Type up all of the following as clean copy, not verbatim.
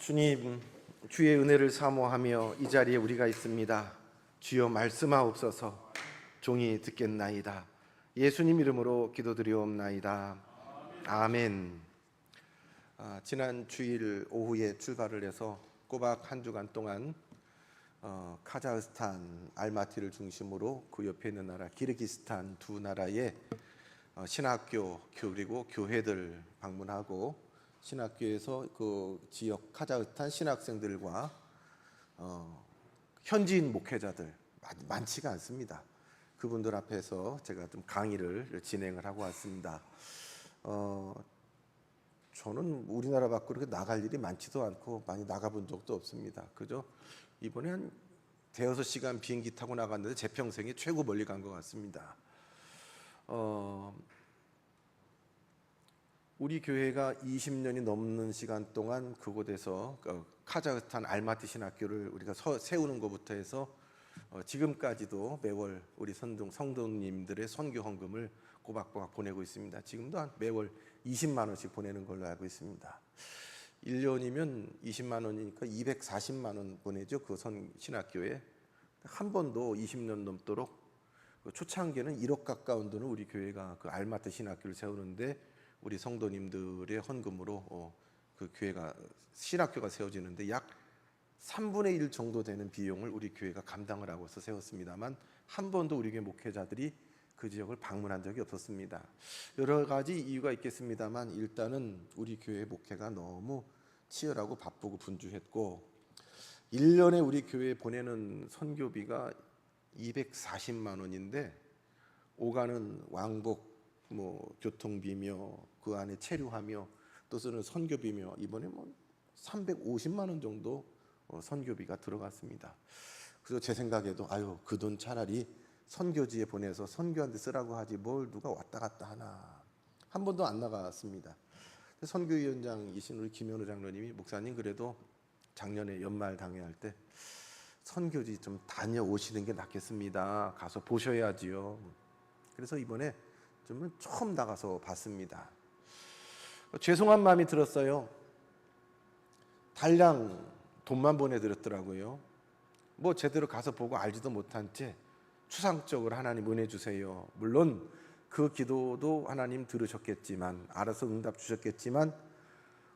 주님, 주의 은혜를 사모하며 이 자리에 우리가 있습니다. 주여 말씀하옵소서. 종이 듣겠나이다. 예수님 이름으로 기도드리옵나이다. 아멘. 지난 주일 오후에 출발을 해서 꼬박 한 주간 동안 카자흐스탄 알마티를 중심으로 그 옆에 있는 나라 기르기스탄 두 나라의 신학교 그리고 교회들 방문하고 신학교에서 그 지역 카자흐스탄 신학생들과 현지인 목회자들 많지가 않습니다. 그분들 앞에서 제가 좀 강의를 진행을 하고 왔습니다. 저는 우리나라 밖으로 그렇게 나갈 일이 많지도 않고 많이 나가본 적도 없습니다. 그죠? 이번에 한 대여섯 시간 비행기 타고 나갔는데 제 평생에 최고 멀리 간 것 같습니다. 우리 교회가 20년이 넘는 시간 동안 그곳에서 카자흐스탄 알마티 신학교를 우리가 세우는 것부터 해서 지금까지도 매월 우리 성도님들의 선교 헌금을 꼬박꼬박 보내고 있습니다. 지금도 한 매월 20만 원씩 보내는 걸로 알고 있습니다. 1년이면 20만 원이니까 240만 원 보내죠. 그 신학교에. 한 번도 20년 넘도록 초창기에는 1억 가까운 돈을 우리 교회가 그 알마티 신학교를 세우는데 우리 성도님들의 헌금으로 그 교회가 신학교가 세워지는데 약 3분의 1 정도 되는 비용을 우리 교회가 감당을 하고서 세웠습니다만 한 번도 우리 교회 목회자들이 그 지역을 방문한 적이 없었습니다. 여러 가지 이유가 있겠습니다만 일단은 우리 교회 목회가 너무 치열하고 바쁘고 분주했고 1년에 우리 교회에 보내는 선교비가 240만 원인데 오가는 왕복 교통비며 그 안에 체류하며 또 쓰는 선교비며 이번에 350만 원 정도 선교비가 들어갔습니다. 그래서 제 생각에도 그 돈 차라리 선교지에 보내서 선교한테 쓰라고 하지 뭘 누가 왔다 갔다 하나. 한 번도 안 나갔습니다. 선교위원장이신 우리 김현우 장로님이 목사님 그래도 작년에 연말 당회할 때 선교지 좀 다녀오시는 게 낫겠습니다. 가서 보셔야지요. 그래서 이번에 좀 처음 나가서 봤습니다. 죄송한 마음이 들었어요. 달랑 돈만 보내드렸더라고요. 제대로 가서 보고 알지도 못한 채 추상적으로 하나님 은혜 주세요. 물론 그 기도도 하나님 들으셨겠지만 알아서 응답 주셨겠지만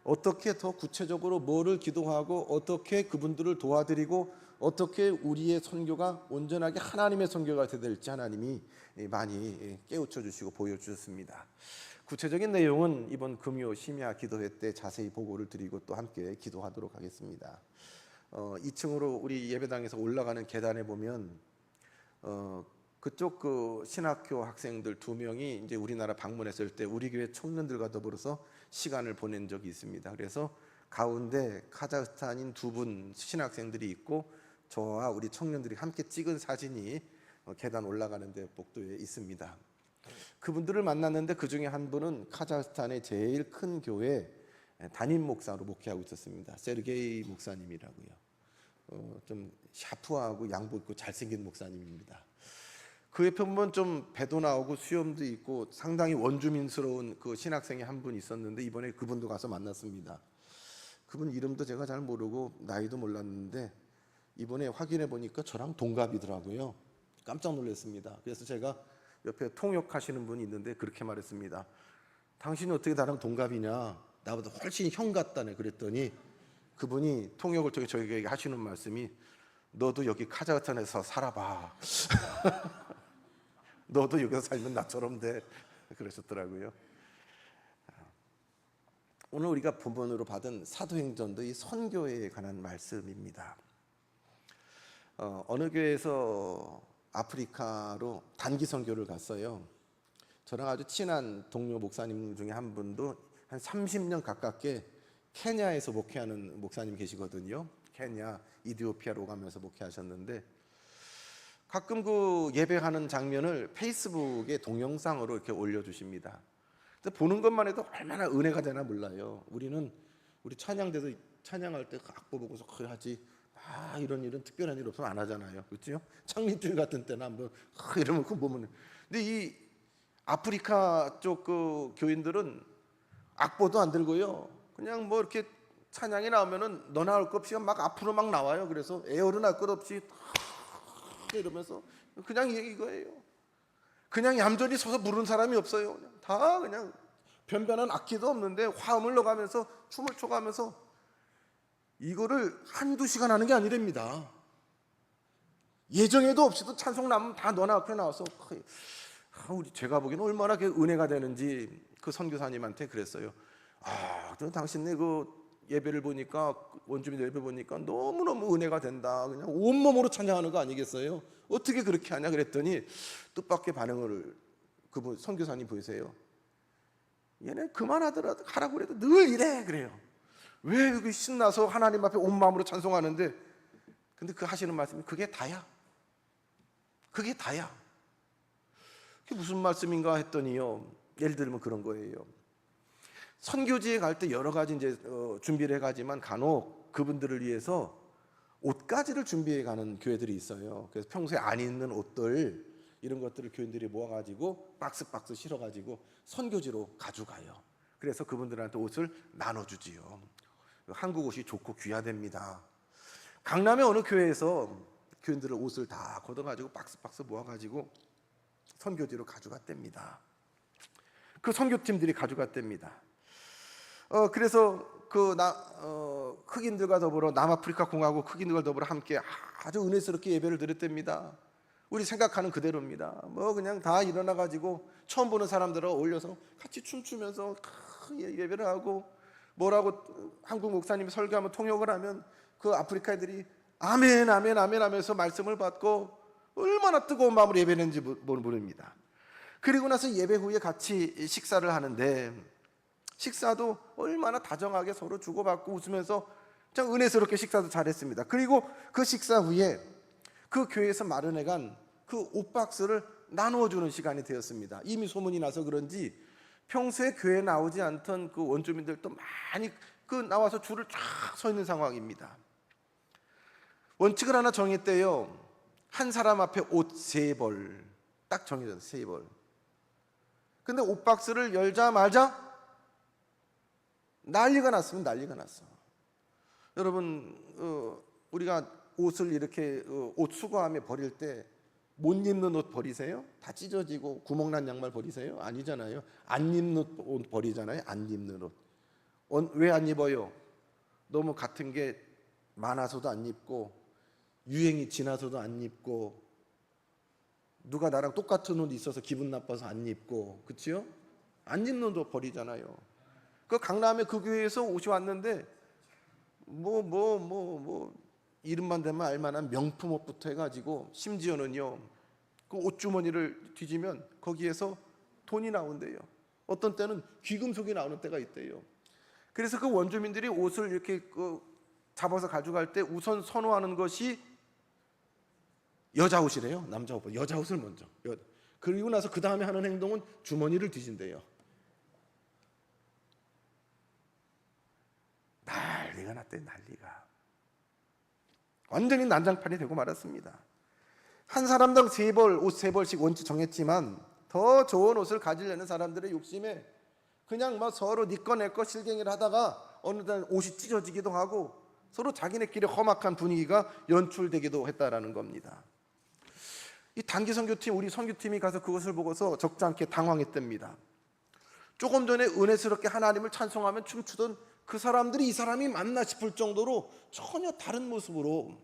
어떻게 더 구체적으로 뭐를 기도하고 어떻게 그분들을 도와드리고 어떻게 우리의 선교가 온전하게 하나님의 선교가 될지 하나님이 많이 깨우쳐 주시고 보여주셨습니다. 구체적인 내용은 이번 금요 심야 기도회 때 자세히 보고를 드리고 또 함께 기도하도록 하겠습니다. 2층으로 우리 예배당에서 올라가는 계단에 보면 그쪽 그 신학교 학생들 2명이 이제 우리나라 방문했을 때 우리 교회 청년들과 더불어서 시간을 보낸 적이 있습니다. 그래서 가운데 카자흐스탄인 2분 신학생들이 있고 저와 우리 청년들이 함께 찍은 사진이 계단 올라가는 데 복도에 있습니다. 그분들을 만났는데 그 중에 한 분은 카자흐스탄의 제일 큰 교회 담임 목사로 목회하고 있었습니다. 세르게이 목사님이라고요. 좀 샤프하고 양복 입고 잘생긴 목사님입니다. 그 옆에 보면 좀 배도 나오고 수염도 있고 상당히 원주민스러운 그 신학생이 한 분 있었는데 이번에 그분도 가서 만났습니다. 그분 이름도 제가 잘 모르고 나이도 몰랐는데 이번에 확인해 보니까 저랑 동갑이더라고요. 깜짝 놀랐습니다. 그래서 제가 옆에 통역하시는 분이 있는데 그렇게 말했습니다. 당신이 어떻게 나랑 동갑이냐? 나보다 훨씬 형 같다네. 그랬더니 그분이 통역을 통해 저에게 하시는 말씀이 너도 여기 카자흐스탄에서 살아봐. 너도 여기서 살면 나처럼 돼. 그러셨더라고요. 오늘 우리가 본문으로 받은 사도행전도 이 선교에 관한 말씀입니다. 어느 교회에서 아프리카로 단기 선교를 갔어요. 저랑 아주 친한 동료 목사님 중에 한 분도 한 30년 가깝게 케냐에서 목회하는 목사님 계시거든요. 케냐, 이디오피아로 가면서 목회하셨는데 가끔 그 예배하는 장면을 페이스북에 동영상으로 이렇게 올려주십니다. 보는 것만 해도 얼마나 은혜가 되나 몰라요. 우리 찬양대도 찬양할 때 악보 보고서 하지 이런 특별한 일 없으면 안 하잖아요. 그렇죠? 창립주일 같은 때는 한번 이러면 그거 보면 근데 이 아프리카 쪽 그 교인들은 악보도 안 들고요. 그냥 이렇게 찬양이 나오면은 너 나올 것 없이 막 앞으로 막 나와요. 그래서 에어로날 것 없이 이러면서 그냥 이거예요. 그냥 얌전히 서서 부르는 사람이 없어요. 다 그냥 변변한 악기도 없는데 화음을 넣어가면서 춤을 춰가면서 이거를 한두 시간 하는 게 아니랍니다. 예정에도 없이도 찬송 나면 다 너나 앞에 나와서 우리 제가 보기에는 얼마나 그 은혜가 되는지 그 선교사님한테 그랬어요. 당신네 그 예배를 보니까 원주민 예배 보니까 너무너무 은혜가 된다. 그냥 온몸으로 찬양하는 거 아니겠어요? 어떻게 그렇게 하냐 그랬더니 뜻밖의 반응을 그분 선교사님 보이세요. 얘네 그만하더라도 하라고 그래도 늘 이래 그래요. 왜 여기 신나서 하나님 앞에 온 마음으로 찬송하는데 근데 그 하시는 말씀이 그게 다야. 그게 다야. 그게 무슨 말씀인가 했더니요. 예를 들면 그런 거예요. 선교지에 갈 때 여러 가지 이제 준비를 해가지만 간혹 그분들을 위해서 옷가지를 준비해 가는 교회들이 있어요. 그래서 평소에 안 입는 옷들 이런 것들을 교인들이 모아가지고 박스 실어가지고 선교지로 가져가요. 그래서 그분들한테 옷을 나눠주지요. 한국 옷이 좋고 귀하답니다. 강남의 어느 교회에서 교인들을 옷을 다 걷어가지고 박스 모아가지고 선교지로 가져갔답니다. 그 선교팀들이 가져갔답니다. 그래서 흑인들과 더불어 남아프리카 공화국 흑인들과 더불어 함께 아주 은혜스럽게 예배를 드렸답니다. 우리 생각하는 그대로입니다. 그냥 다 일어나 가지고 처음 보는 사람들하고 어울려서 같이 춤추면서 예배를 하고 뭐라고 한국 목사님이 설교하면 통역을 하면 그 아프리카 애들이 아멘 아멘 아멘 하면서 말씀을 받고 얼마나 뜨거운 마음으로 예배했는지 모릅니다. 그리고 나서 예배 후에 같이 식사를 하는데 식사도 얼마나 다정하게 서로 주고받고 웃으면서 참 은혜스럽게 식사도 잘했습니다. 그리고 그 식사 후에 그 교회에서 마련해간 그 옷박스를 나누어주는 시간이 되었습니다. 이미 소문이 나서 그런지 평소에 교회에 나오지 않던 그 원주민들도 많이 나와서 줄을 쫙 서 있는 상황입니다. 원칙을 하나 정했대요. 한 사람 앞에 옷 3벌 딱 정해졌어요. 3벌. 근데 옷박스를 열자마자 난리가 났습니다. 난리가 났어. 여러분 우리가 옷을 이렇게 옷 수거함에 버릴 때 못 입는 옷 버리세요? 다 찢어지고 구멍난 양말 버리세요? 아니잖아요. 안 입는 옷 버리잖아요. 안 입는 옷. 왜 안 입어요? 너무 같은 게 많아서도 안 입고 유행이 지나서도 안 입고 누가 나랑 똑같은 옷 있어서 기분 나빠서 안 입고 그치요? 안 입는 옷 버리잖아요. 그 강남에 그 교회에서 옷이 왔는데 이름만 대면 알만한 명품 옷부터 해가지고 심지어는요 그 옷주머니를 뒤지면 거기에서 돈이 나온대요. 어떤 때는 귀금속이 나오는 때가 있대요. 그래서 그 원주민들이 옷을 이렇게 잡아서 가져갈 때 우선 선호하는 것이 여자 옷이래요. 남자 옷, 여자 옷을 먼저. 그리고 나서 그 다음에 하는 행동은 주머니를 뒤진대요. 난리가 났대. 난리가. 완전히 난장판이 되고 말았습니다. 한 사람당 옷 3벌씩 원칙 정했지만 더 좋은 옷을 가지려는 사람들의 욕심에 그냥 서로 네 거 내 거 실갱이를 하다가 어느 날 옷이 찢어지기도 하고 서로 자기네끼리 험악한 분위기가 연출되기도 했다라는 겁니다. 이 단기 선교팀, 우리 선교팀이 가서 그것을 보고서 적지 않게 당황했답니다. 조금 전에 은혜스럽게 하나님을 찬송하면 춤추던 그 사람들이 이 사람이 맞나 싶을 정도로 전혀 다른 모습으로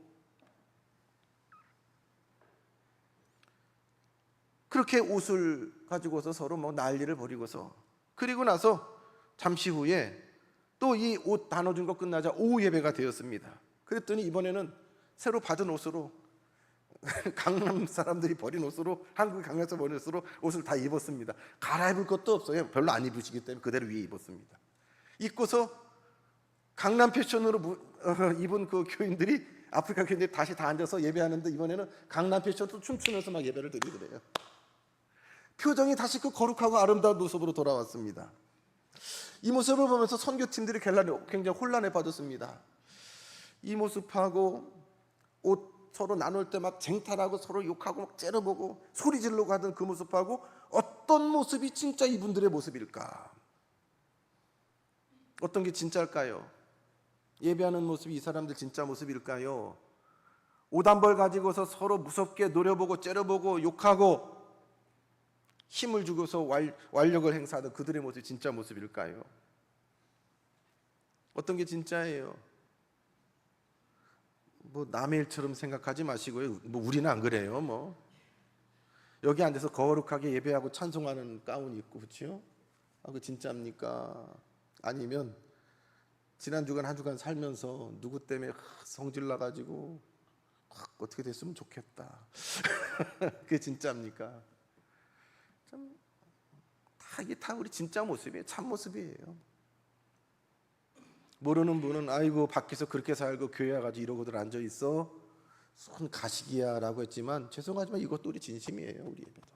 그렇게 옷을 가지고서 서로 난리를 벌이고서 그리고 나서 잠시 후에 또 이 옷 나눠준 거 끝나자 오후 예배가 되었습니다. 그랬더니 이번에는 새로 받은 옷으로 강남 사람들이 버린 옷으로 한국 강남에서 버린 옷으로 옷을 다 입었습니다. 갈아입을 것도 없어요. 별로 안 입으시기 때문에 그대로 위에 입었습니다. 입고서 강남 패션으로 입은 그 교인들이 아프리카 교인들이 다시 다 앉아서 예배하는데 이번에는 강남 패션도 춤추면서 막 예배를 드리더래요. 표정이 다시 그 거룩하고 아름다운 모습으로 돌아왔습니다. 이 모습을 보면서 선교팀들이 굉장히 혼란에 빠졌습니다. 이 모습하고 옷 서로 나눌 때 막 쟁탈하고 서로 욕하고 막 째려보고 소리 지르고 하던 그 모습하고 어떤 모습이 진짜 이분들의 모습일까? 어떤 게 진짜일까요? 예배하는 모습이 이 사람들 진짜 모습일까요? 오단벌 가지고서 서로 무섭게 노려보고 째려보고 욕하고 힘을 주고서 완력을 행사하던 그들의 모습이 진짜 모습일까요? 어떤 게 진짜예요? 뭐 남의 일처럼 생각하지 마시고요. 뭐 우리는 안 그래요. 뭐 여기 앉아서 거룩하게 예배하고 찬송하는 가운 입고 그렇죠? 그 진짜입니까? 아니면 지난 주간 한 주간 살면서 누구 때문에 성질 나가지고 어떻게 됐으면 좋겠다. 그게 진짜입니까? 이게 다 우리 진짜 모습이에요. 참 모습이에요. 모르는 분은 아이고 밖에서 그렇게 살고 교회 와가지고 이러고들 앉아 있어. 손 가식이야라고 했지만 죄송하지만 이것도 우리 진심이에요. 우리 예배도.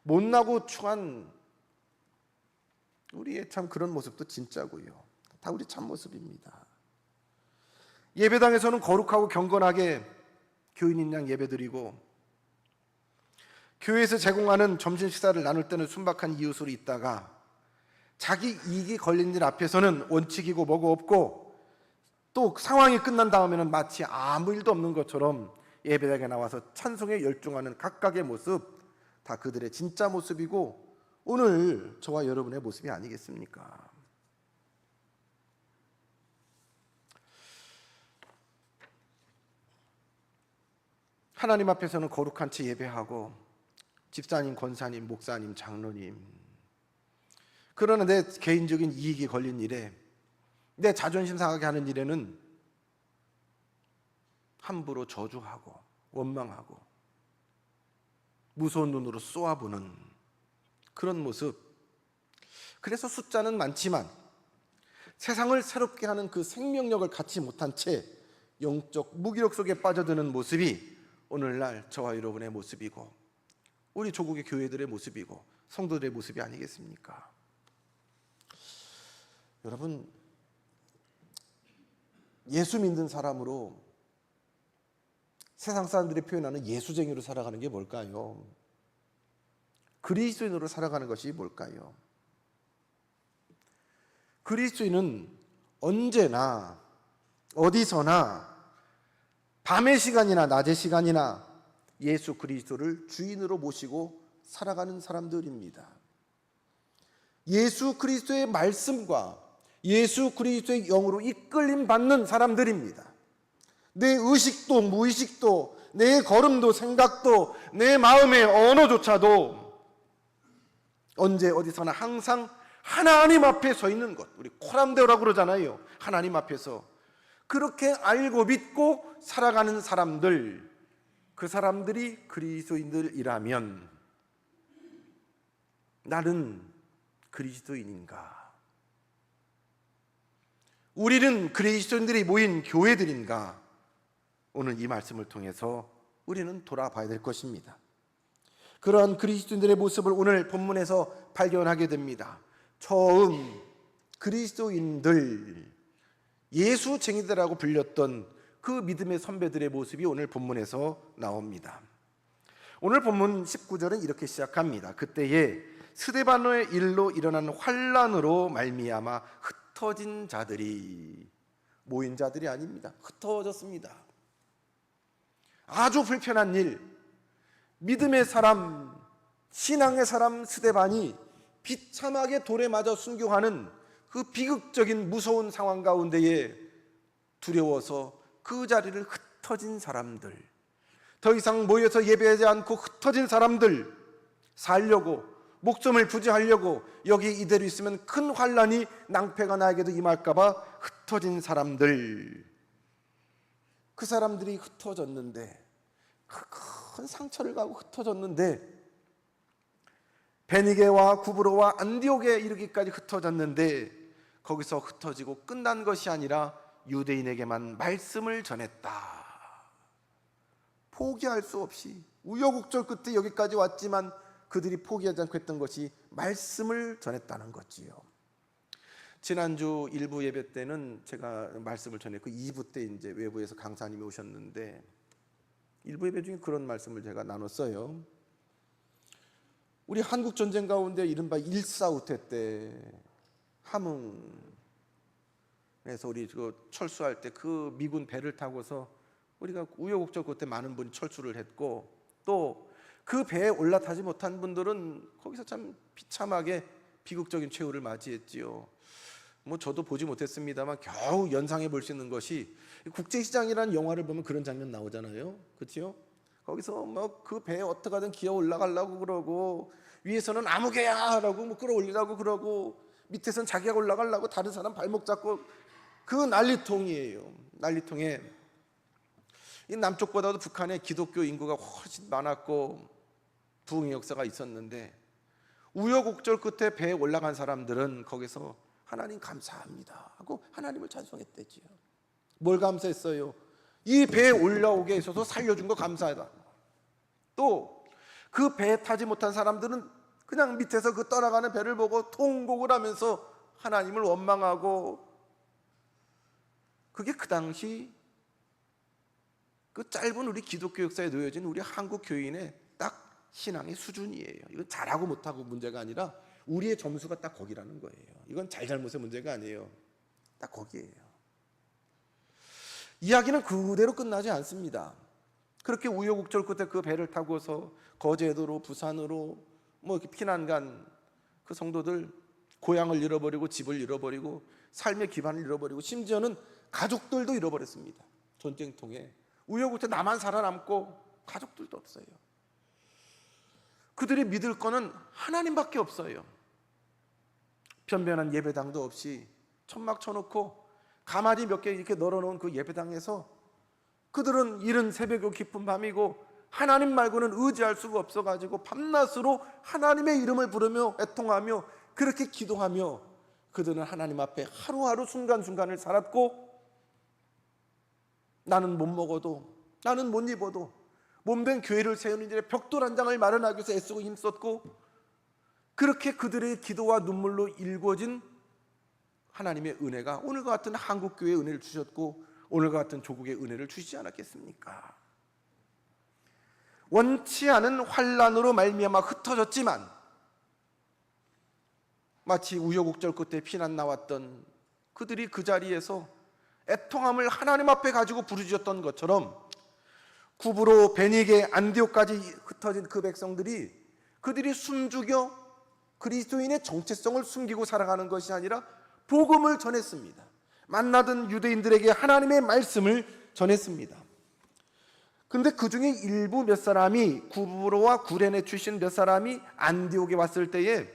못나고 추한 우리의 참 그런 모습도 진짜고요. 다 우리 참 모습입니다. 예배당에서는 거룩하고 경건하게 교인인 양 예배드리고 교회에서 제공하는 점심 식사를 나눌 때는 순박한 이웃으로 있다가 자기 이익이 걸린 일 앞에서는 원칙이고 뭐고 없고 또 상황이 끝난 다음에는 마치 아무 일도 없는 것처럼 예배당에 나와서 찬송에 열중하는 각각의 모습 다 그들의 진짜 모습이고 오늘 저와 여러분의 모습이 아니겠습니까? 하나님 앞에서는 거룩한 채 예배하고 집사님, 권사님, 목사님, 장로님 그러나 내 개인적인 이익이 걸린 일에 내 자존심 상하게 하는 일에는 함부로 저주하고 원망하고 무서운 눈으로 쏘아보는 그런 모습. 그래서 숫자는 많지만 세상을 새롭게 하는 그 생명력을 갖지 못한 채 영적 무기력 속에 빠져드는 모습이 오늘날 저와 여러분의 모습이고 우리 조국의 교회들의 모습이고 성도들의 모습이 아니겠습니까? 여러분, 예수 믿는 사람으로 세상 사람들이 표현하는 예수쟁이로 살아가는 게 뭘까요? 그리스도인으로 살아가는 것이 뭘까요? 그리스도인은 언제나 어디서나 밤의 시간이나 낮의 시간이나 예수 그리스도를 주인으로 모시고 살아가는 사람들입니다. 예수 그리스도의 말씀과 예수 그리스도의 영으로 이끌림 받는 사람들입니다. 내 의식도 무의식도 내 걸음도 생각도 내 마음의 언어조차도 언제 어디서나 항상 하나님 앞에 서 있는 것, 우리 코람데오라고 그러잖아요. 하나님 앞에서 그렇게 알고 믿고 살아가는 사람들, 그 사람들이 그리스도인들이라면 나는 그리스도인인가? 우리는 그리스도인들이 모인 교회들인가? 오늘 이 말씀을 통해서 우리는 돌아봐야 될 것입니다. 그러한 그리스도인들의 모습을 오늘 본문에서 발견하게 됩니다. 처음 그리스도인들, 예수쟁이들이라고 불렸던 그 믿음의 선배들의 모습이 오늘 본문에서 나옵니다. 오늘 본문 19절은 이렇게 시작합니다. 그때에 스데반의 일로 일어난 환난으로 말미암아 흩어진 자들이, 모인 자들이 아닙니다. 흩어졌습니다. 아주 불편한 일, 믿음의 사람, 신앙의 사람 스데반이 비참하게 돌에 맞아 순교하는 그 비극적인 무서운 상황 가운데에 두려워서 그 자리를 흩어진 사람들, 더 이상 모여서 예배하지 않고 흩어진 사람들, 살려고 목숨을 부지하려고 여기 이대로 있으면 큰 환난이 낭패가 나에게도 임할까 봐 흩어진 사람들, 그 사람들이 흩어졌는데, 큰 상처를 가고 흩어졌는데, 베니게와 구브로와 안디옥에 이르기까지 흩어졌는데 거기서 흩어지고 끝난 것이 아니라 유대인에게만 말씀을 전했다. 포기할 수 없이 우여곡절 끝에 여기까지 왔지만 그들이 포기하지 않고 했던 것이 말씀을 전했다는 거지요. 지난주 1부 예배 때는 제가 말씀을 전했고 2부 때 이제 외부에서 강사님이 오셨는데 1부 예배 중에 그런 말씀을 제가 나눴어요. 우리 한국 전쟁 가운데 이른바 일사후퇴 때 함흥 그래서 우리 그 철수할 때 그 미군 배를 타고서 우리가 우여곡절 그때 많은 분이 철수를 했고, 또 그 배에 올라타지 못한 분들은 거기서 참 비참하게 비극적인 최후를 맞이했지요. 뭐 저도 보지 못했습니다만 겨우 연상해 볼 수 있는 것이 국제시장이라는 영화를 보면 그런 장면 나오잖아요. 그렇죠? 거기서 뭐 그 배에 어떻게든 기어 올라가려고 그러고, 위에서는 아무개야라고 뭐 끌어올리라고 그러고, 밑에서는 자기가 올라가려고 다른 사람 발목 잡고, 그 난리통이에요. 난리통에 이 남쪽보다도 북한의 기독교 인구가 훨씬 많았고 부흥의 역사가 있었는데, 우여곡절 끝에 배에 올라간 사람들은 거기서 하나님 감사합니다 하고 하나님을 찬송했대지요. 뭘 감사했어요? 이 배에 올라오게 해서 살려준 거 감사하다. 또 그 배에 타지 못한 사람들은 그냥 밑에서 그 떠나가는 배를 보고 통곡을 하면서 하나님을 원망하고, 그게 그 당시 그 짧은 우리 기독교 역사에 놓여진 우리 한국 교인의 딱 신앙의 수준이에요. 이건 잘하고 못하고 문제가 아니라 우리의 점수가 딱 거기라는 거예요. 이건 잘잘못의 문제가 아니에요. 딱 거기에요. 이야기는 그대로 끝나지 않습니다. 그렇게 우여곡절 끝에 그 배를 타고서 거제도로, 부산으로 뭐 이렇게 피난 간 그 성도들, 고향을 잃어버리고 집을 잃어버리고 삶의 기반을 잃어버리고 심지어는 가족들도 잃어버렸습니다. 전쟁통에 우여곡절 나만 살아남고 가족들도 없어요. 그들이 믿을 거는 하나님밖에 없어요. 변변한 예배당도 없이 천막 쳐놓고 가마리 몇 개 이렇게 널어놓은 그 예배당에서 그들은 이른 새벽이고 깊은 밤이고 하나님 말고는 의지할 수가 없어가지고 밤낮으로 하나님의 이름을 부르며 애통하며 그렇게 기도하며 그들은 하나님 앞에 하루하루 순간순간을 살았고, 나는 못 먹어도, 나는 못 입어도 몸된 교회를 세우는 일에 벽돌 한 장을 마련하기 위해서 애쓰고 힘썼고, 그렇게 그들의 기도와 눈물로 일궈진 하나님의 은혜가 오늘과 같은 한국교회의 은혜를 주셨고 오늘과 같은 조국의 은혜를 주시지 않았겠습니까? 원치 않은 환난으로 말미암아 흩어졌지만 마치 우여곡절 끝에 피난 나왔던 그들이 그 자리에서 애통함을 하나님 앞에 가지고 부르짖었던 것처럼, 구브로, 베니게, 안디옥까지 흩어진 그 백성들이 그들이 숨죽여 그리스도인의 정체성을 숨기고 살아가는 것이 아니라 복음을 전했습니다. 만나던 유대인들에게 하나님의 말씀을 전했습니다. 근데 그 중에 일부 몇 사람이, 구브로와 구레네 출신 몇 사람이 안디옥에 왔을 때에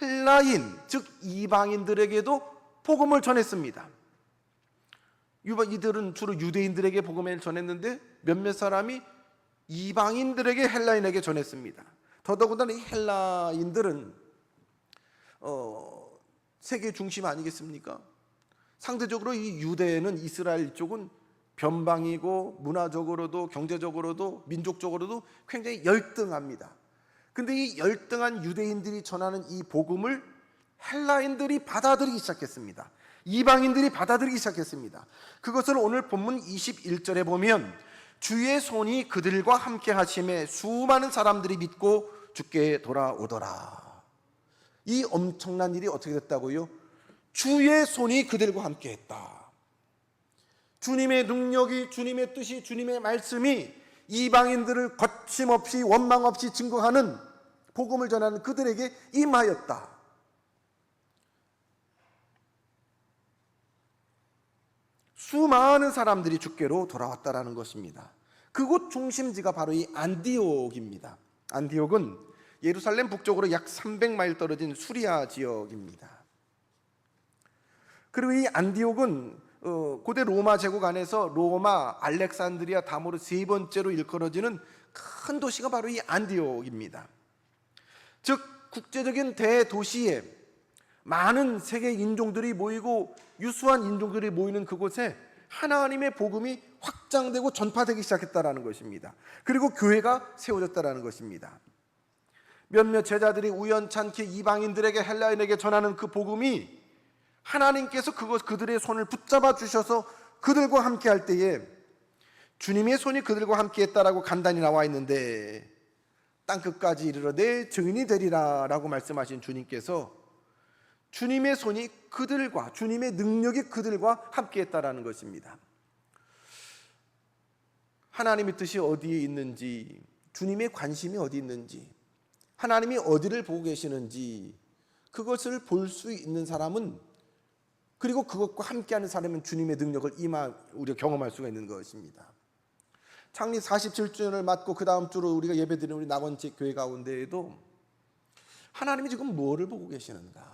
헬라인, 즉 이방인들에게도 복음을 전했습니다. 이들은 주로 유대인들에게 복음을 전했는데 몇몇 사람이 이방인들에게, 헬라인에게 전했습니다. 더더군다나 이 헬라인들은 세계 중심 아니겠습니까? 상대적으로 이 유대는, 이스라엘 쪽은 변방이고 문화적으로도 경제적으로도 민족적으로도 굉장히 열등합니다. 근데 이 열등한 유대인들이 전하는 이 복음을 헬라인들이 받아들이기 시작했습니다. 이방인들이 받아들이기 시작했습니다. 그것을 오늘 본문 21절에 보면 주의 손이 그들과 함께 하심에 수많은 사람들이 믿고 주께 돌아오더라. 이 엄청난 일이 어떻게 됐다고요? 주의 손이 그들과 함께 했다. 주님의 능력이, 주님의 뜻이, 주님의 말씀이 이방인들을 거침없이 원망 없이 증거하는, 복음을 전하는 그들에게 임하였다. 수많은 사람들이 주께로 돌아왔다라는 것입니다. 그곳 중심지가 바로 이 안디옥입니다. 안디옥은 예루살렘 북쪽으로 약 300마일 떨어진 수리아 지역입니다. 그리고 이 안디옥은 고대 로마 제국 안에서 로마, 알렉산드리아 다음으로 세 번째로 일컬어지는 큰 도시가 바로 이 안디옥입니다. 즉 국제적인 대도시에 많은 세계 인종들이 모이고 유수한 인종들이 모이는 그곳에 하나님의 복음이 확장되고 전파되기 시작했다는 것입니다. 그리고 교회가 세워졌다는 것입니다. 몇몇 제자들이 우연찮게 이방인들에게, 헬라인에게 전하는 그 복음이 하나님께서 그들의 손을 붙잡아 주셔서 그들과 함께 할 때에 주님의 손이 그들과 함께 했다라고 간단히 나와 있는데, 땅끝까지 이르러 내 증인이 되리라 라고 말씀하신 주님께서 주님의 손이 그들과, 주님의 능력이 그들과 함께했다라는 것입니다. 하나님의 뜻이 어디에 있는지, 주님의 관심이 어디 있는지, 하나님이 어디를 보고 계시는지 그것을 볼 수 있는 사람은, 그리고 그것과 함께하는 사람은 주님의 능력을 우리가 경험할 수가 있는 것입니다. 창립 47주년을 맞고 그 다음 주로 우리가 예배드리는 우리 낙원지 교회 가운데에도 하나님이 지금 뭐를 보고 계시는가,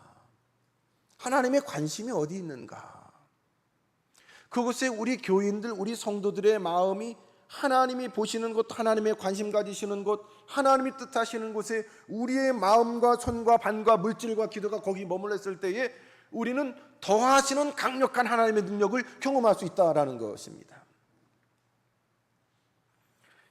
하나님의 관심이 어디 있는가, 그것에 우리 교인들, 우리 성도들의 마음이 하나님이 보시는 곳, 하나님의 관심 가지시는 곳, 하나님이 뜻하시는 곳에 우리의 마음과 손과 반과 물질과 기도가 거기 머물렀을 때에 우리는 더하시는 강력한 하나님의 능력을 경험할 수 있다라는 것입니다.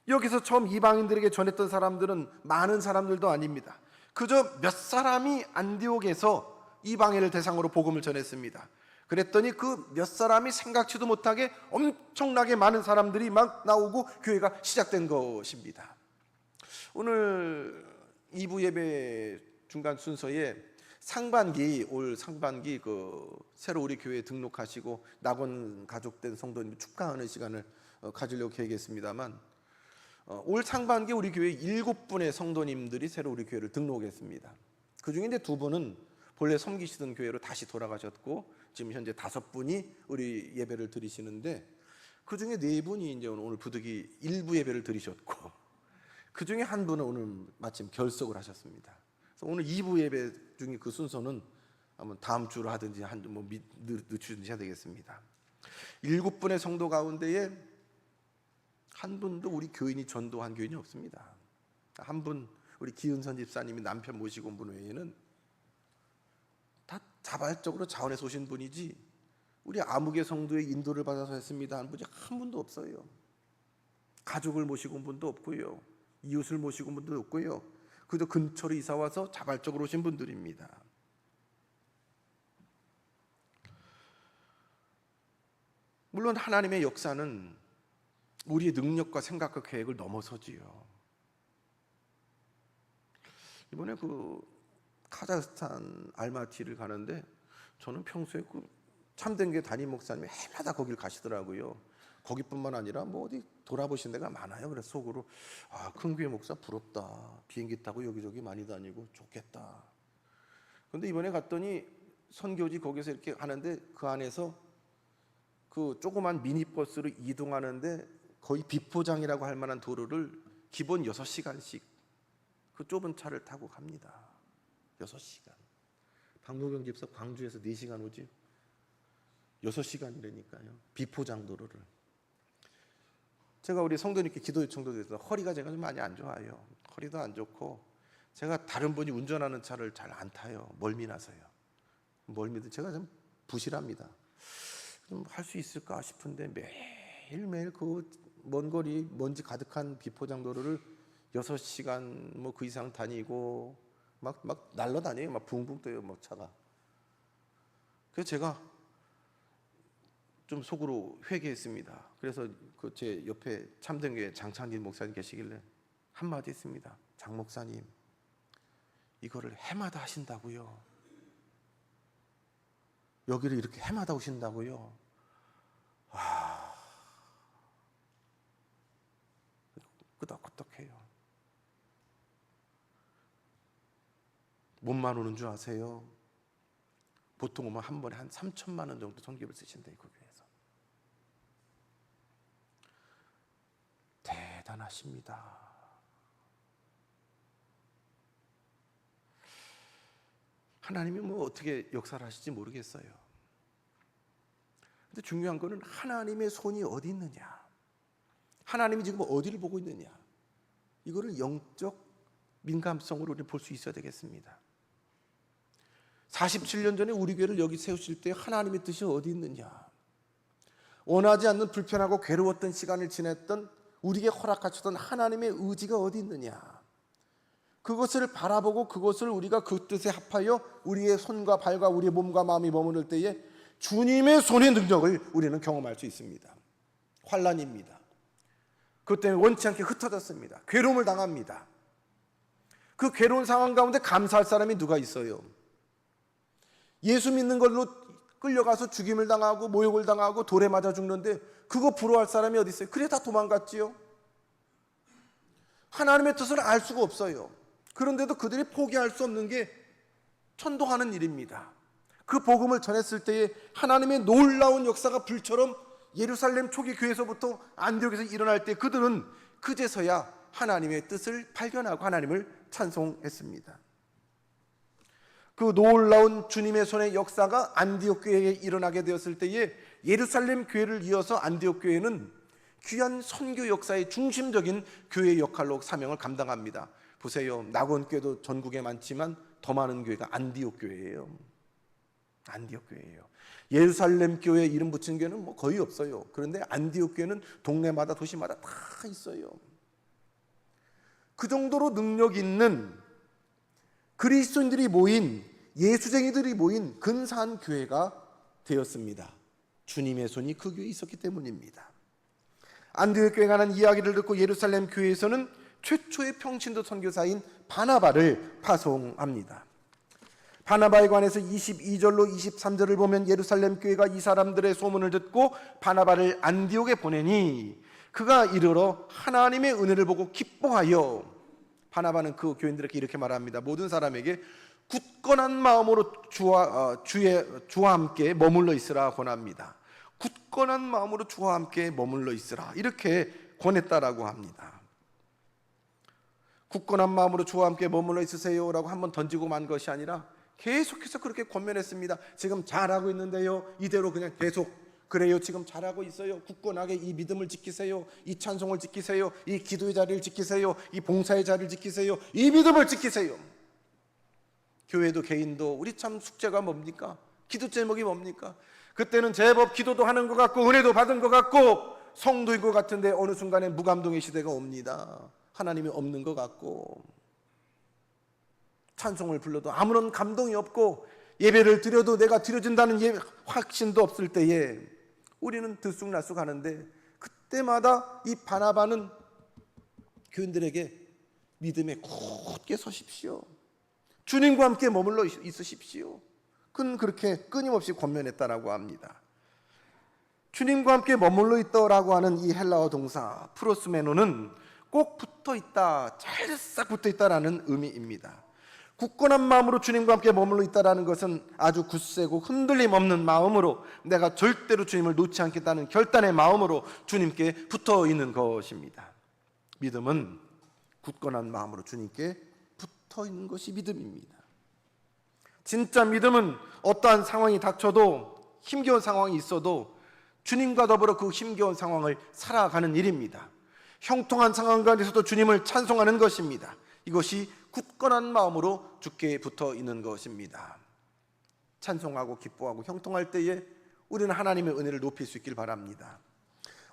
여기서 처음 이방인들에게 전했던 사람들은 많은 사람들도 아닙니다. 그저 몇 사람이 안디옥에서 이방인을 대상으로 복음을 전했습니다. 그랬더니 그 몇 사람이 생각지도 못하게 엄청나게 많은 사람들이 막 나오고 교회가 시작된 것입니다. 오늘 2부 예배 중간 순서에 올 상반기 새로 우리 교회에 등록하시고 낙원 가족된 성도님 축하하는 시간을 가지려고 계획했습니다만, 올 상반기 우리 교회 7분의 성도님들이 새로 우리 교회를 등록했습니다. 그 중에 이제 2분은 본래 섬기시던 교회로 다시 돌아가셨고, 지금 현재 5분이 우리 예배를 드리시는데, 그 중에 4분이 이제 오늘 부득이 일부 예배를 드리셨고, 그 중에 한 분은 오늘 마침 결석을 하셨습니다. 그래서 오늘 2부 예배 중에 그 순서는 한번 다음 주로 하든지 늦추든지 해야 되겠습니다. 7분의 성도 가운데에 한 분도 우리 교인이 전도한 교인이 없습니다. 한 분, 우리 기은선 집사님이 남편 모시고 온 분 외에는 다 자발적으로 자원해서 오신 분이지, 우리 아무개 성도의 인도를 받아서 했습니다 한 분이 한 분도 없어요. 가족을 모시고 온 분도 없고요, 이웃을 모시고 온 분도 없고요, 그저 근처로 이사 와서 자발적으로 오신 분들입니다. 물론 하나님의 역사는 우리의 능력과 생각과 계획을 넘어서지요. 이번에 카자흐스탄 알마티를 가는데, 저는 평소에 참된 게 담임 목사님이 해마다 거길 가시더라고요. 거기뿐만 아니라 어디 돌아보신 데가 많아요. 그래서 속으로 큰 교회 목사 부럽다. 비행기 타고 여기저기 많이 다니고 좋겠다. 그런데 이번에 갔더니 선교지 거기서 이렇게 하는데, 그 안에서 그 조그만 미니버스로 이동하는데 거의 비포장이라고 할 만한 도로를 기본 6시간씩 그 좁은 차를 타고 갑니다. 6시간. 박노경 집사 광주에서 4시간 오지? 6시간이라니까요. 비포장 도로를. 제가 우리 성도님께 기도 요청도 드려서 허리가 제가 좀 많이 안 좋아요. 허리도 안 좋고, 제가 다른 분이 운전하는 차를 잘 안 타요. 멀미나서요. 멀미도 제가 좀 부실합니다. 좀 할 수 있을까 싶은데 매일매일 그 먼 거리 먼지 가득한 비포장 도로를 6시간 그 이상 다니고 막 날라다녀요. 막 붕붕 떠요, 차가. 그래서 제가 좀 속으로 회개했습니다. 그래서 제 옆에 참된교회 장창진 목사님 계시길래 한마디 했습니다. 장 목사님, 이거를 해마다 하신다고요? 여기를 이렇게 해마다 오신다고요? 끄덕끄덕해요. 뭔만 오는 줄 아세요? 보통 오면 한 번에 한 3천만 원 정도 전기를 쓰신대요, 그 교회에서. 대단하십니다. 하나님이 어떻게 역사를 하실지 모르겠어요. 근데 중요한 거는 하나님의 손이 어디 있느냐, 하나님이 지금 어디를 보고 있느냐, 이거를 영적 민감성으로 우리는 볼 수 있어야 되겠습니다. 47년 전에 우리 교회를 여기 세우실 때 하나님의 뜻이 어디 있느냐, 원하지 않는 불편하고 괴로웠던 시간을 지냈던 우리에게 허락하셨던 하나님의 의지가 어디 있느냐, 그것을 바라보고 그것을 우리가 그 뜻에 합하여 우리의 손과 발과 우리의 몸과 마음이 머무를 때에 주님의 손의 능력을 우리는 경험할 수 있습니다. 환난입니다. 그것 때문에 원치 않게 흩어졌습니다. 괴로움을 당합니다. 그 괴로운 상황 가운데 감사할 사람이 누가 있어요? 예수 믿는 걸로 끌려가서 죽임을 당하고 모욕을 당하고 돌에 맞아 죽는데 그거 부러워할 사람이 어디 있어요? 그래 다 도망갔지요. 하나님의 뜻을 알 수가 없어요. 그런데도 그들이 포기할 수 없는 게 천동하는 일입니다. 그 복음을 전했을 때에 하나님의 놀라운 역사가 불처럼 예루살렘 초기 교회에서부터 안디옥에서 일어날 때 그들은 그제서야 하나님의 뜻을 발견하고 하나님을 찬송했습니다. 그 놀라운 주님의 손의 역사가 안디옥 교회에 일어나게 되었을 때에 예루살렘 교회를 이어서 안디옥 교회는 귀한 선교 역사의 중심적인 교회의 역할로 사명을 감당합니다. 보세요. 낙원교회도 전국에 많지만 더 많은 교회가 안디옥 교회예요. 안디옥 교회예요. 예루살렘 교회 이름 붙인 교회는 뭐 거의 없어요. 그런데 안디옥 교회는 동네마다 도시마다 다 있어요. 그 정도로 능력 있는 그리스도인들이 모인, 예수쟁이들이 모인 근사한 교회가 되었습니다. 주님의 손이 그 교회에 있었기 때문입니다. 안디옥 교회에 관한 이야기를 듣고 예루살렘 교회에서는 최초의 평신도 선교사인 바나바를 파송합니다. 바나바에 관해서 22절로 23절을 보면 예루살렘 교회가 이 사람들의 소문을 듣고 바나바를 안디옥에 보내니 그가 이르러 하나님의 은혜를 보고 기뻐하여, 바나바는 그 교인들에게 이렇게 말합니다. 모든 사람에게 굳건한 마음으로 주와 함께 머물러 있으라 권합니다. 굳건한 마음으로 주와 함께 머물러 있으라, 이렇게 권했다라고 합니다. 굳건한 마음으로 주와 함께 머물러 있으세요라고 한번 던지고 만 것이 아니라 계속해서 그렇게 권면했습니다. 지금 잘하고 있는데요, 이대로 그냥 계속 그래요. 지금 잘하고 있어요. 굳건하게 이 믿음을 지키세요. 이 찬송을 지키세요. 이 기도의 자리를 지키세요. 이 봉사의 자리를 지키세요. 이 믿음을 지키세요. 교회도 개인도 우리 참 숙제가 뭡니까? 기도 제목이 뭡니까? 그때는 제법 기도도 하는 것 같고 은혜도 받은 것 같고 성도인 것 같은데 어느 순간에 무감동의 시대가 옵니다. 하나님이 없는 것 같고 찬송을 불러도 아무런 감동이 없고 예배를 드려도 내가 드려진다는 확신도 없을 때에 우리는 들쑥날쑥하는데, 그때마다 이 바나바는 교인들에게 믿음에 굳게 서십시오. 주님과 함께 머물러 있으십시오. 그는 그렇게 끊임없이 권면했다라고 합니다. 주님과 함께 머물러 있다라고 하는 이 헬라어 동사 프로스메노는 꼭 붙어있다, 찰싹 붙어있다라는 의미입니다. 굳건한 마음으로 주님과 함께 머물러 있다라는 것은 아주 굳세고 흔들림 없는 마음으로 내가 절대로 주님을 놓지 않겠다는 결단의 마음으로 주님께 붙어 있는 것입니다. 믿음은 굳건한 마음으로 주님께 붙어 있는 것이 믿음입니다. 진짜 믿음은 어떠한 상황이 닥쳐도, 힘겨운 상황이 있어도 주님과 더불어 그 힘겨운 상황을 살아가는 일입니다. 형통한 상황 가운데서도 주님을 찬송하는 것입니다. 이것이 굳건한 마음으로 주께 붙어 있는 것입니다. 찬송하고 기뻐하고 형통할 때에 우리는 하나님의 은혜를 높일 수 있길 바랍니다.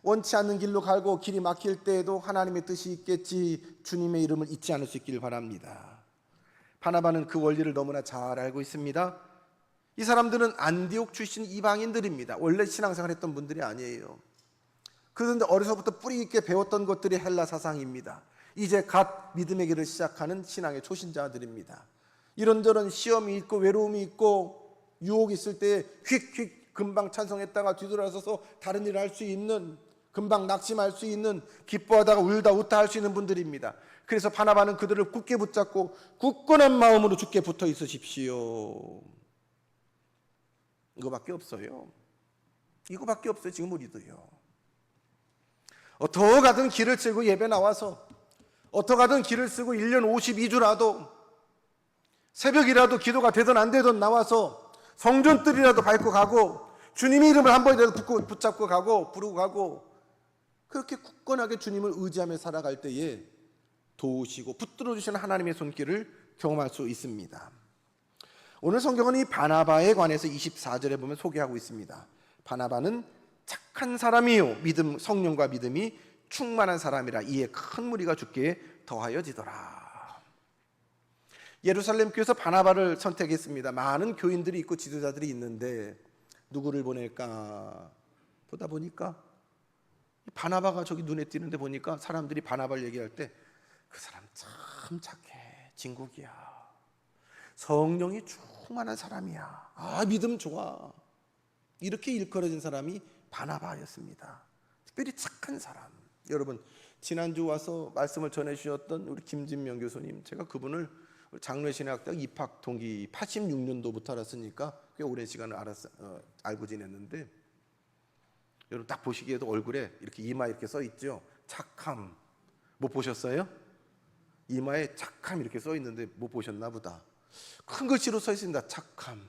원치 않는 길로 가고 길이 막힐 때에도 하나님의 뜻이 있겠지, 주님의 이름을 잊지 않을 수 있길 바랍니다. 바나바는 그 원리를 너무나 잘 알고 있습니다. 이 사람들은 안디옥 출신 이방인들입니다. 원래 신앙생활 했던 분들이 아니에요. 그런데 어려서부터 뿌리 있게 배웠던 것들이 헬라 사상입니다. 이제 갓 믿음의 길을 시작하는 신앙의 초신자들입니다. 이런저런 시험이 있고 외로움이 있고 유혹이 있을 때 휙휙 금방 찬송했다가 뒤돌아서서 다른 일을 할 수 있는, 금방 낙심할 수 있는, 기뻐하다가 울다 웃다 할 수 있는 분들입니다. 그래서 바나바는 그들을 굳게 붙잡고 굳건한 마음으로 주께 붙어 있으십시오. 이거밖에 없어요. 이거밖에 없어요. 지금 우리도요. 어떻게 가든 길을 쓰고 예배 나와서, 어떻게 가든 길을 쓰고 1년 52주라도 새벽이라도 기도가 되든 안 되든 나와서 성전뜰이라도 밟고 가고 주님의 이름을 한 번이라도 붙잡고 가고 부르고 가고, 그렇게 굳건하게 주님을 의지하며 살아갈 때에 도우시고 붙들어 주시는 하나님의 손길을 경험할 수 있습니다. 오늘 성경은 이 바나바에 관해서 24절에 보면 소개하고 있습니다. 바나바는 착한 사람이요 성령과 믿음이 충만한 사람이라, 이에 큰 무리가 주께 더하여지더라. 예루살렘 교회에서 바나바를 선택했습니다. 많은 교인들이 있고 지도자들이 있는데 누구를 보낼까 보다 보니까 바나바가 저기 눈에 띄는데, 보니까 사람들이 바나바를 얘기할 때 그 사람 참 착해, 진국이야, 성령이 충만한 사람이야. 아, 믿음 좋아. 이렇게 일컬어진 사람이 바나바였습니다. 특별히 착한 사람. 여러분, 지난주 와서 말씀을 전해주셨던 우리 김진명 교수님, 제가 그분을 장로신학대학 입학 동기 86년도부터 알았으니까 꽤 오랜 시간을 알고 지냈는데, 여러분 딱 보시기에도 얼굴에 이렇게 이마에 이렇게 써 있죠. 착함. 못 보셨어요? 이마에 착함 이렇게 써 있는데 못 보셨나 보다. 큰 글씨로 써 있습니다. 착함.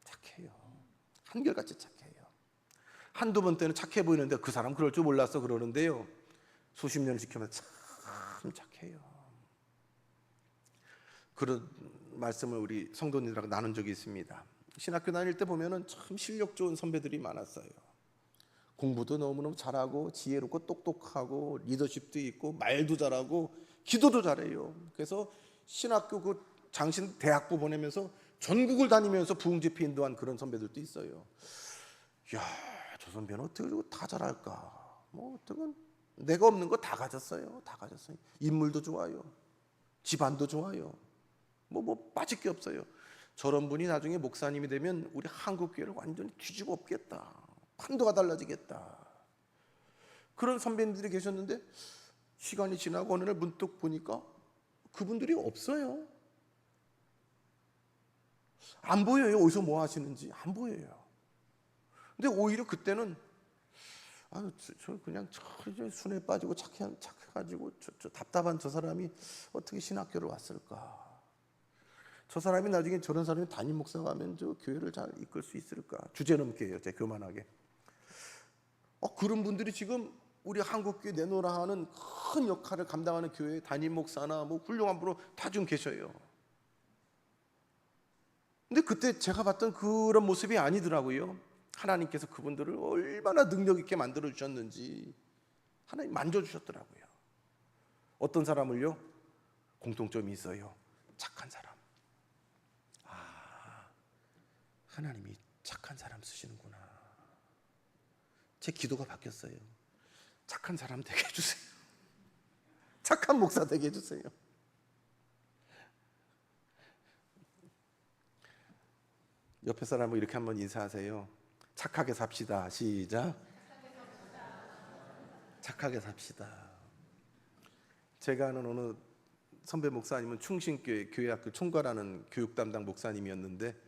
착해요. 한결같이 착해요. 한두 번 때는 착해 보이는데 그 사람 그럴 줄 몰랐어 그러는데요, 수십 년을 지켜면 참 착해요. 그런 말씀을 우리 성도님들하고 나눈 적이 있습니다. 신학교 다닐 때 보면은 참 실력 좋은 선배들이 많았어요. 공부도 너무너무 잘하고 지혜롭고 똑똑하고 리더십도 있고 말도 잘하고 기도도 잘해요. 그래서 신학교 그 장신 대학부 보내면서 전국을 다니면서 부흥집회 인도한 그런 선배들도 있어요. 야, 저 선배는 어떻게 다 잘할까? 뭐 어떻게 내가 없는 거 다 가졌어요. 다 가졌어요. 인물도 좋아요. 집안도 좋아요. 뭐 빠질 게 없어요. 저런 분이 나중에 목사님이 되면 우리 한국교회를 완전히 뒤집어 엎겠다. 판도가 달라지겠다. 그런 선배님들이 계셨는데 시간이 지나고 어느 날 문득 보니까 그분들이 없어요. 안 보여요. 어디서 뭐 하시는지 안 보여요. 근데 오히려 그때는 저 그냥 순에 빠지고 착해가지고 저 답답한 저 사람이 어떻게 신학교를 왔을까? 저 사람이 나중에 저런 사람이 담임 목사가 하면 저 교회를 잘 이끌 수 있을까? 주제넘게 해요. 제가 교만하게. 그런 분들이 지금 우리 한국교회 내놓으라 하는 큰 역할을 감당하는 교회 담임 목사나 뭐 훌륭한 분으로 다 좀 계셔요. 근데 그때 제가 봤던 그런 모습이 아니더라고요. 하나님께서 그분들을 얼마나 능력 있게 만들어 주셨는지 하나님 만져주셨더라고요. 어떤 사람을요? 공통점이 있어요. 착한 사람. 하나님이 착한 사람 쓰시는구나. 제 기도가 바뀌었어요. 착한 사람 되게 해주세요. 착한 목사 되게 해주세요. 옆에 사람을 이렇게 한번 인사하세요. 착하게 삽시다. 시작. 착하게 삽시다. 제가 아는 어느 선배 목사님은 충신교회 교회학교 총괄하는 교육 담당 목사님이었는데,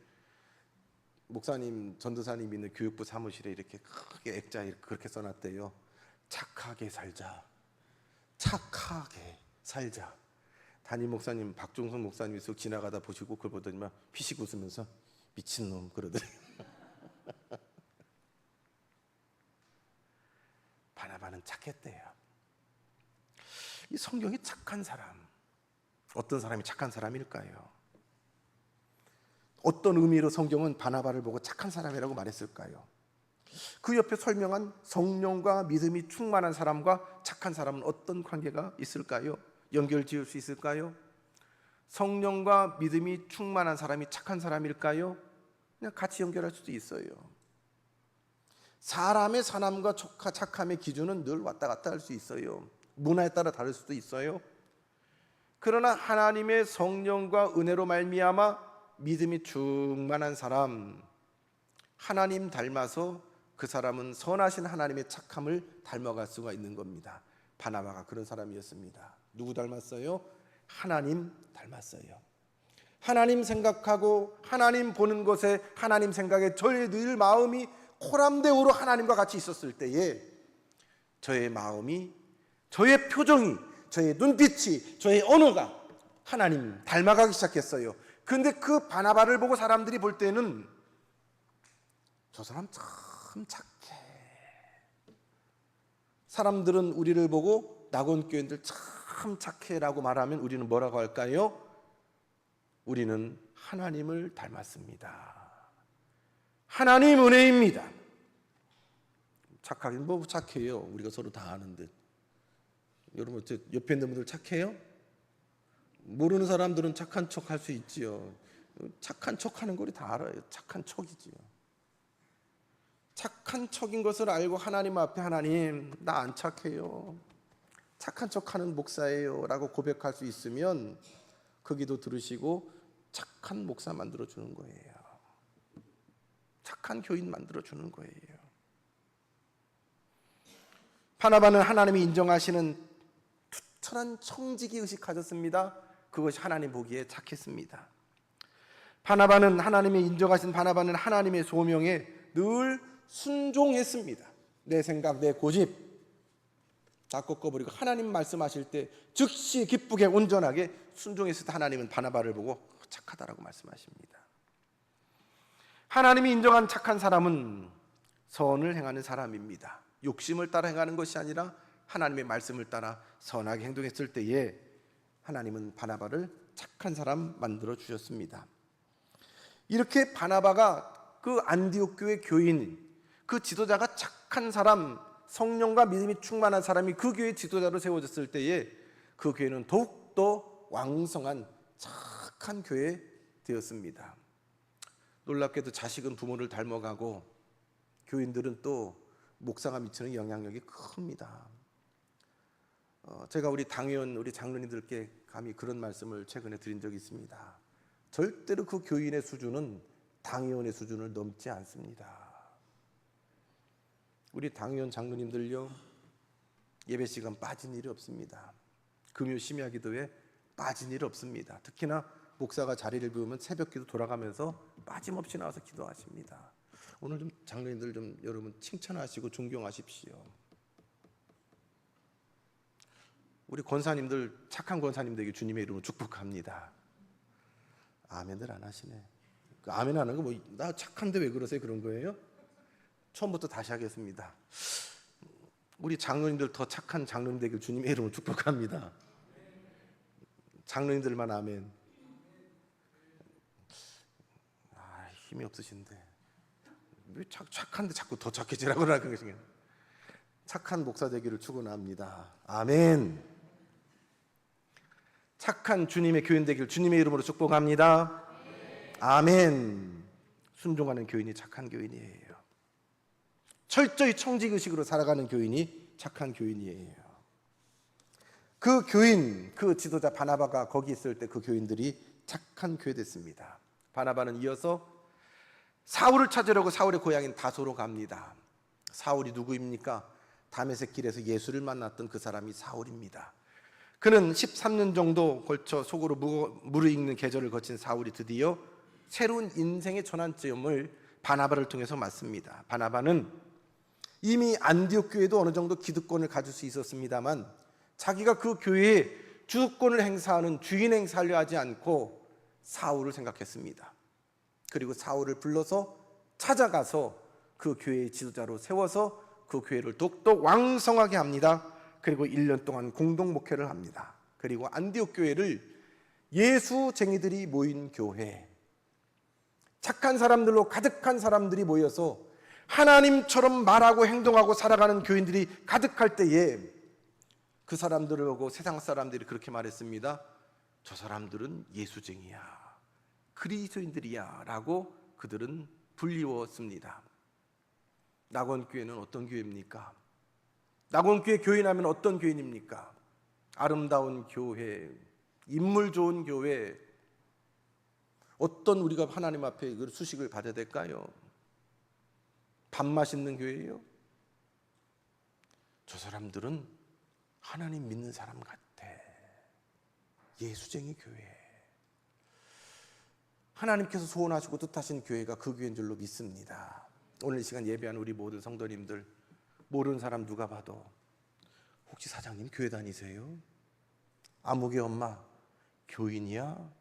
목사님 전도사님 있는 교육부 사무실에 이렇게 크게 액자에 그렇게 써놨대요. 착하게 살자. 착하게 살자. 담임 목사님 박종선 목사님이 쓱 지나가다 보시고 그걸 보더니만 피식 웃으면서 미친놈 그러더래요. 바나바는 착했대요. 이 성경이 착한 사람, 어떤 사람이 착한 사람일까요? 어떤 의미로 성경은 바나바를 보고 착한 사람이라고 말했을까요? 그 옆에 설명한 성령과 믿음이 충만한 사람과 착한 사람은 어떤 관계가 있을까요? 연결 지을 수 있을까요? 성령과 믿음이 충만한 사람이 착한 사람일까요? 그냥 같이 연결할 수도 있어요. 사람의 사람과 착함의 기준은 늘 왔다 갔다 할 수 있어요. 문화에 따라 다를 수도 있어요. 그러나 하나님의 성령과 은혜로 말미암아 믿음이 충만한 사람, 하나님 닮아서 그 사람은 선하신 하나님의 착함을 닮아갈 수가 있는 겁니다. 바나바가 그런 사람이었습니다. 누구 닮았어요? 하나님 닮았어요. 하나님 생각하고 하나님 보는 것에 하나님 생각에 저의 늘 마음이 코람대우로 하나님과 같이 있었을 때에 저의 마음이, 저의 표정이, 저의 눈빛이, 저의 언어가 하나님 닮아가기 시작했어요. 근데 그 바나바를 보고 사람들이 볼 때는 저 사람 참 착해. 사람들은 우리를 보고 낙원교인들 참 착해라고 말하면 우리는 뭐라고 할까요? 우리는 하나님을 닮았습니다. 하나님 은혜입니다. 착하긴 뭐 착해요. 우리가 서로 다 아는데. 여러분 옆에 있는 분들 착해요? 모르는 사람들은 착한 척 할 수 있지요. 착한 척 하는 걸 다 알아요. 착한 척이지요. 착한 척인 것을 알고 하나님 앞에 하나님 나 안 착해요. 착한 척하는 목사예요 라고 고백할 수 있으면 그 기도 들으시고 착한 목사 만들어주는 거예요. 착한 교인 만들어주는 거예요. 바나바는 하나님이 인정하시는 투철한 청지기 의식 가졌습니다. 그것이 하나님 보기에 착했습니다. 바나바는 하나님이 인정하신 바나바는 하나님의 소명에 늘 순종했습니다. 내 생각, 내 고집 다 꺾어버리고 하나님 말씀하실 때 즉시 기쁘게 온전하게 순종했을 때 하나님은 바나바를 보고 착하다라고 말씀하십니다. 하나님이 인정한 착한 사람은 선을 행하는 사람입니다. 욕심을 따라 행하는 것이 아니라 하나님의 말씀을 따라 선하게 행동했을 때에 하나님은 바나바를 착한 사람 만들어 주셨습니다. 이렇게 바나바가 그 안디옥 교회 교인, 그 지도자가 착한 사람, 성령과 믿음이 충만한 사람이 그 교회 지도자로 세워졌을 때에 그 교회는 더욱더 왕성한 착한 교회 되었습니다. 놀랍게도 자식은 부모를 닮아가고 교인들은 또 목사가 미치는 영향력이 큽니다. 제가 우리 당회원, 우리 장로님들께 감히 그런 말씀을 최근에 드린 적이 있습니다. 절대로 그 교인의 수준은 당회원의 수준을 넘지 않습니다. 우리 당회원 장로님들요, 예배 시간 빠진 일이 없습니다. 금요 심야 기도에 빠진 일이 없습니다. 특히나 목사가 자리를 비우면 새벽 기도 돌아가면서 빠짐없이 나와서 기도하십니다. 오늘 좀 장로님들 좀 여러분 칭찬하시고 존경하십시오. 우리 권사님들, 착한 권사님들에게 주님의 이름으로 축복합니다. 아멘들 안 하시네. 그 아멘 하는 거 뭐 나 착한데 왜 그러세요? 그런 거예요? 처음부터 다시 하겠습니다. 우리 장로님들 더 착한 장로님 되길 주님의 이름으로 축복합니다. 장로님들만 아멘. 힘이 없으신데 왜 착한데 자꾸 더 착해지라고 하는 것인가? 착한 목사 되기를 축원합니다. 아멘. 착한 주님의 교인 되기를 주님의 이름으로 축복합니다. 아멘. 순종하는 교인이 착한 교인이에요. 철저히 청지의식으로 살아가는 교인이 착한 교인이에요. 그 교인, 그 지도자 바나바가 거기 있을 때 그 교인들이 착한 교회 됐습니다. 바나바는 이어서 사울을 찾으려고 사울의 고향인 다소로 갑니다. 사울이 누구입니까? 다메섹 길에서 예수를 만났던 그 사람이 사울입니다. 그는 13년 정도 걸쳐 속으로 무르익는 계절을 거친 사울이 드디어 새로운 인생의 전환점을 바나바를 통해서 맞습니다. 바나바는 이미 안디옥 교회도 어느 정도 기득권을 가질 수 있었습니다만 자기가 그 교회에 주도권을 행사하는 주인 행사를 하지 않고 사울을 생각했습니다. 그리고 사울을 불러서 찾아가서 그 교회의 지도자로 세워서 그 교회를 더욱더 왕성하게 합니다. 그리고 1년 동안 공동 목회를 합니다. 그리고 안디옥 교회를 예수쟁이들이 모인 교회, 착한 사람들로 가득한 사람들이 모여서 하나님처럼 말하고 행동하고 살아가는 교인들이 가득할 때에 그 사람들을 보고 세상 사람들이 그렇게 말했습니다. 저 사람들은 예수쟁이야, 그리스도인들이야 라고 그들은 불리웠습니다. 낙원교회는 어떤 교회입니까? 낙원교회 교인하면 어떤 교인입니까? 아름다운 교회, 인물 좋은 교회, 어떤 우리가 하나님 앞에 수식을 받아야 될까요? 밥 맛있는 교회예요? 저 사람들은 하나님 믿는 사람 같아. 예수쟁이 교회. 하나님께서 소원하시고 뜻하신 교회가 그 교회인 줄로 믿습니다. 오늘 이 시간 예배하는 우리 모든 성도님들, 모르는 사람 누가 봐도 혹시 사장님 교회 다니세요? 아무개 엄마 교인이야?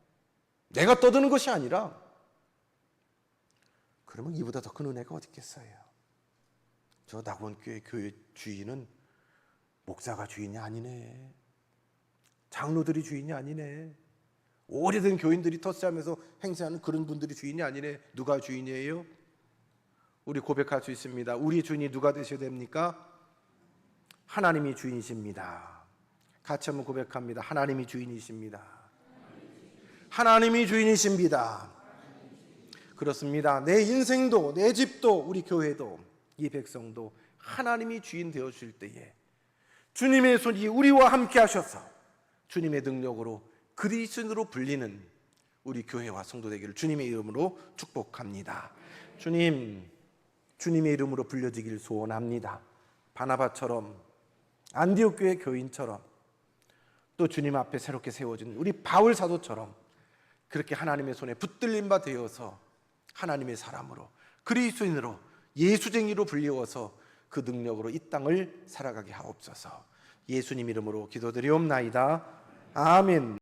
내가 떠드는 것이 아니라 그러면 이보다 더 큰 은혜가 어디 있겠어요? 저 낙원교회 교회 주인은 목사가 주인이 아니네, 장로들이 주인이 아니네, 오래된 교인들이 터치하면서 행세하는 그런 분들이 주인이 아니네. 누가 주인이에요? 우리 고백할 수 있습니다. 우리 주인이 누가 되셔야 됩니까? 하나님이 주인이십니다. 같이 한번 고백합니다. 하나님이 주인이십니다. 하나님이 주인이십니다. 그렇습니다. 내 인생도, 내 집도, 우리 교회도, 이 백성도 하나님이 주인 되어주실 때에 주님의 손이 우리와 함께 하셔서 주님의 능력으로 그리스도인으로 불리는 우리 교회와 성도 되기를 주님의 이름으로 축복합니다. 주님, 주님의 이름으로 불려지길 소원합니다. 바나바처럼, 안디옥 교회 교인처럼, 또 주님 앞에 새롭게 세워진 우리 바울 사도처럼 그렇게 하나님의 손에 붙들린 바 되어서 하나님의 사람으로, 그리스도인으로, 예수쟁이로 불리워서 그 능력으로 이 땅을 살아가게 하옵소서. 예수님 이름으로 기도드리옵나이다. 아멘.